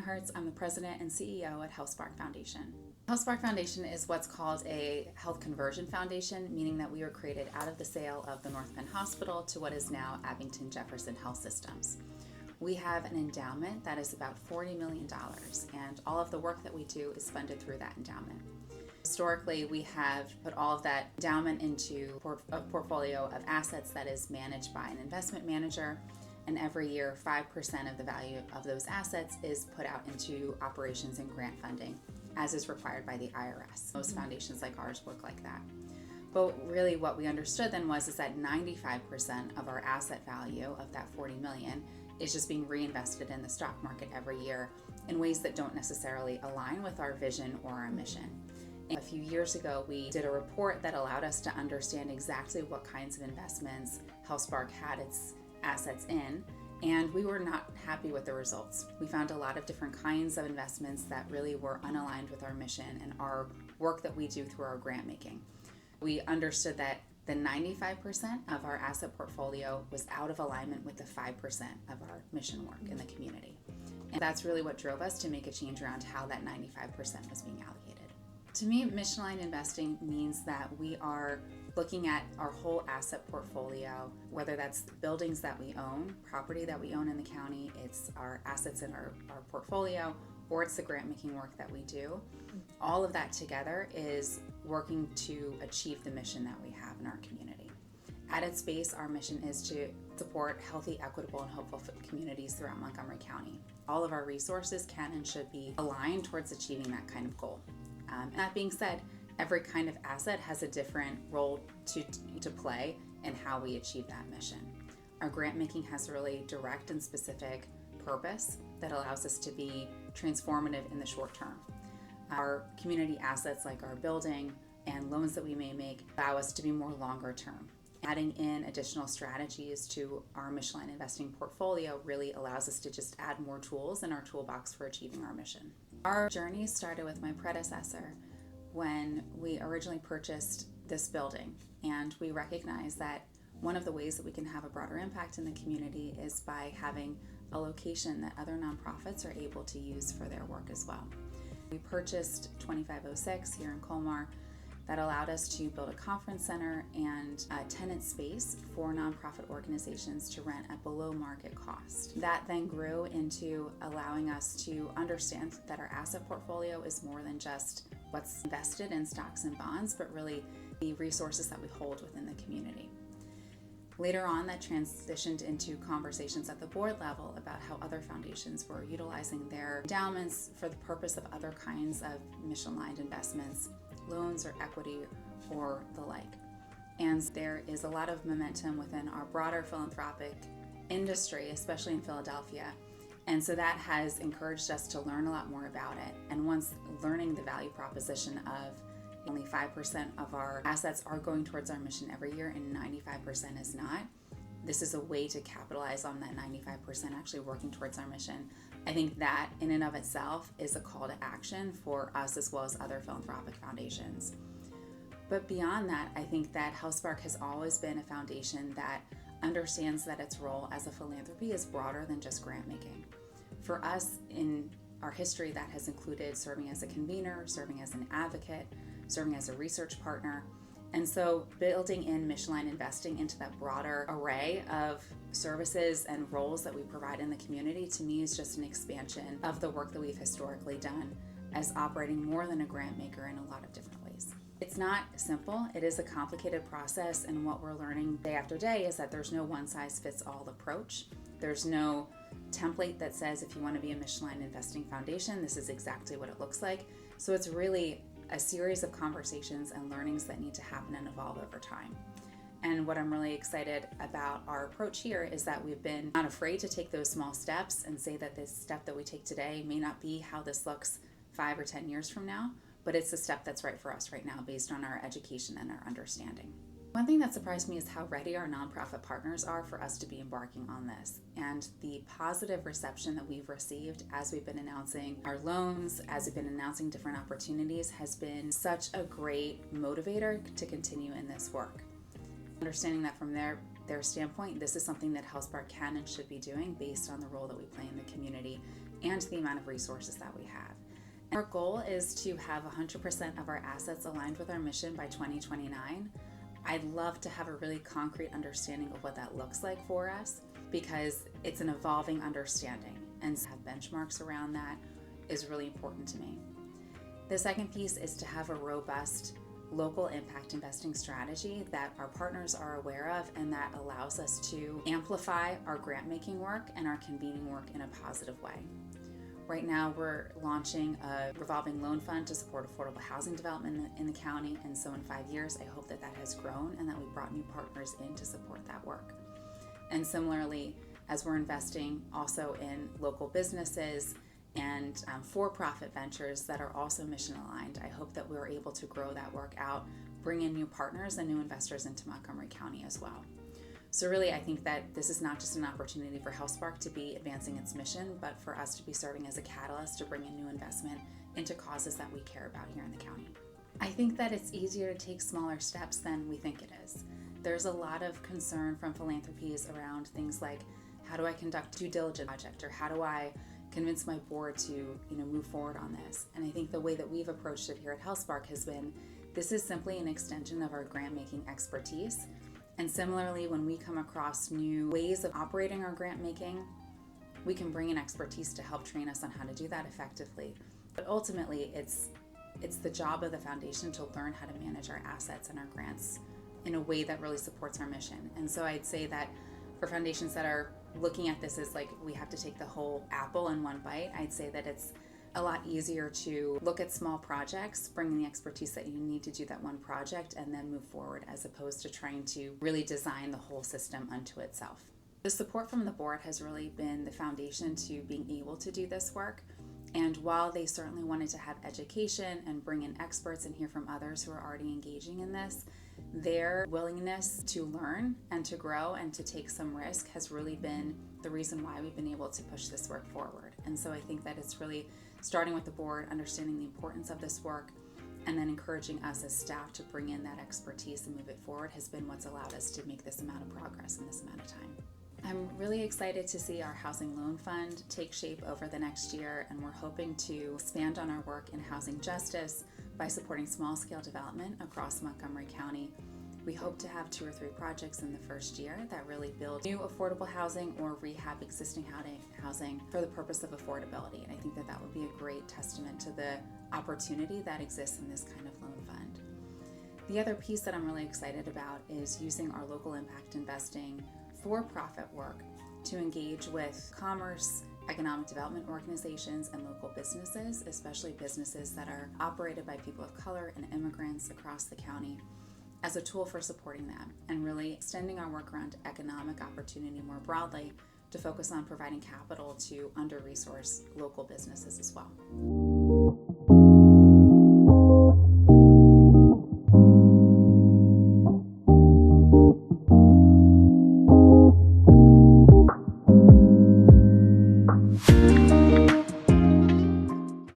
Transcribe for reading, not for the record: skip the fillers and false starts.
Hertz. I'm the president and CEO at HealthSpark Foundation. HealthSpark Foundation is what's called a health conversion foundation, meaning that we were created out of the sale of the North Penn Hospital to what is now Abington Jefferson Health Systems. We have an endowment that is about $40 million, and all of the work that we do is funded through that endowment. Historically, we have put all of that endowment into a portfolio of assets that is managed by an investment manager, and every year 5% of the value of those assets is put out into operations and grant funding, as is required by the IRS. Most foundations like ours work like that. But really what we understood then is that 95% of our asset value of that $40 million is just being reinvested in the stock market every year in ways that don't necessarily align with our vision or our mission. A few years ago, we did a report that allowed us to understand exactly what kinds of investments HealthSpark had its assets in, and we were not happy with the results. We found a lot of different kinds of investments that really were unaligned with our mission and our work that we do through our grant making. We understood that the 95% of our asset portfolio was out of alignment with the 5% of our mission work in the community. And that's really what drove us to make a change around how that 95% was being allocated. To me, mission-aligned investing means that we are looking at our whole asset portfolio, whether that's buildings that we own, property that we own in the county, it's our assets in our portfolio, or it's the grant-making work that we do. All of that together is working to achieve the mission that we have in our community. At its base, our mission is to support healthy, equitable, and hopeful communities throughout Montgomery County. All of our resources can and should be aligned towards achieving that kind of goal. And that being said, every kind of asset has a different role to play in how we achieve that mission. Our grant making has a really direct and specific purpose that allows us to be transformative in the short term. Our community assets like our building and loans that we may make allow us to be more longer term. Adding in additional strategies to our mission-aligned investing portfolio really allows us to just add more tools in our toolbox for achieving our mission. Our journey started with my predecessor when we originally purchased this building, and we recognized that one of the ways that we can have a broader impact in the community is by having a location that other nonprofits are able to use for their work as well. We purchased 2506 here in Colmar. That allowed us to build a conference center and a tenant space for nonprofit organizations to rent at below market cost. That then grew into allowing us to understand that our asset portfolio is more than just what's invested in stocks and bonds, but really the resources that we hold within the community. Later on, that transitioned into conversations at the board level about how other foundations were utilizing their endowments for the purpose of other kinds of mission-aligned investments, loans or equity or the like. And there is a lot of momentum within our broader philanthropic industry, especially in Philadelphia. And so that has encouraged us to learn a lot more about it. And once learning the value proposition of only 5% of our assets are going towards our mission every year and 95% is not, this is a way to capitalize on that 95% actually working towards our mission. I think that in and of itself is a call to action for us as well as other philanthropic foundations. But beyond that, I think that HealthSpark has always been a foundation that understands that its role as a philanthropy is broader than just grant making. For us, in our history, that has included serving as a convener, serving as an advocate, serving as a research partner. And so building in mission-aligned investing into that broader array of services and roles that we provide in the community, to me, is just an expansion of the work that we've historically done as operating more than a grant maker in a lot of different ways. It's not simple. It is a complicated process, and what we're learning day after day is that there's no one-size-fits-all approach. There's no template that says if you want to be a mission-aligned investing foundation, this is exactly what it looks like. So it's really a series of conversations and learnings that need to happen and evolve over time. And what I'm really excited about our approach here is that we've been not afraid to take those small steps and say that this step that we take today may not be how this looks 5 or 10 years from now, but it's the step that's right for us right now based on our education and our understanding. One thing that surprised me is how ready our nonprofit partners are for us to be embarking on this, and the positive reception that we've received as we've been announcing our loans, as we've been announcing different opportunities, has been such a great motivator to continue in this work. Understanding that from their standpoint, this is something that HealthSpark can and should be doing based on the role that we play in the community and the amount of resources that we have. Our goal is to have 100% of our assets aligned with our mission by 2029. I'd love to have a really concrete understanding of what that looks like for us, because it's an evolving understanding, and to have benchmarks around that is really important to me. The second piece is to have a robust local impact investing strategy that our partners are aware of and that allows us to amplify our grant making work and our convening work in a positive way. Right now we're launching a revolving loan fund to support affordable housing development in the county, and so in 5 years I hope that that has grown and that we brought new partners in to support that work. And similarly, as we're investing also in local businesses and for-profit ventures that are also mission aligned, I hope that we're able to grow that work out, bring in new partners and new investors into Montgomery County as well. So really, I think that this is not just an opportunity for HealthSpark to be advancing its mission, but for us to be serving as a catalyst to bring in new investment into causes that we care about here in the county. I think that it's easier to take smaller steps than we think it is. There's a lot of concern from philanthropies around things like, how do I conduct due diligence project, or how do I convince my board to move forward on this? And I think the way that we've approached it here at HealthSpark has been, this is simply an extension of our grant making expertise. And similarly, when we come across new ways of operating our grant making, we can bring in expertise to help train us on how to do that effectively. But ultimately, it's the job of the foundation to learn how to manage our assets and our grants in a way that really supports our mission. And so I'd say that for foundations that are looking at this as like we have to take the whole apple in one bite, I'd say that it's a lot easier to look at small projects, bring in the expertise that you need to do that one project, and then move forward, as opposed to trying to really design the whole system unto itself. The support from the board has really been the foundation to being able to do this work. And while they certainly wanted to have education and bring in experts and hear from others who are already engaging in this, their willingness to learn and to grow and to take some risk has really been the reason why we've been able to push this work forward. And so I think that it's really starting with the board, understanding the importance of this work, and then encouraging us as staff to bring in that expertise and move it forward has been what's allowed us to make this amount of progress in this amount of time. I'm really excited to see our Housing Loan Fund take shape over the next year, and we're hoping to expand on our work in housing justice by supporting small-scale development across Montgomery County. We hope to have 2 or 3 projects in the first year that really build new affordable housing or rehab existing housing for the purpose of affordability. And I think that that would be a great testament to the opportunity that exists in this kind of loan fund. The other piece that I'm really excited about is using our local impact investing for-profit work to engage with commerce, economic development organizations, and local businesses, especially businesses that are operated by people of color and immigrants across the county, as a tool for supporting them and really extending our work around economic opportunity more broadly to focus on providing capital to under-resourced local businesses as well.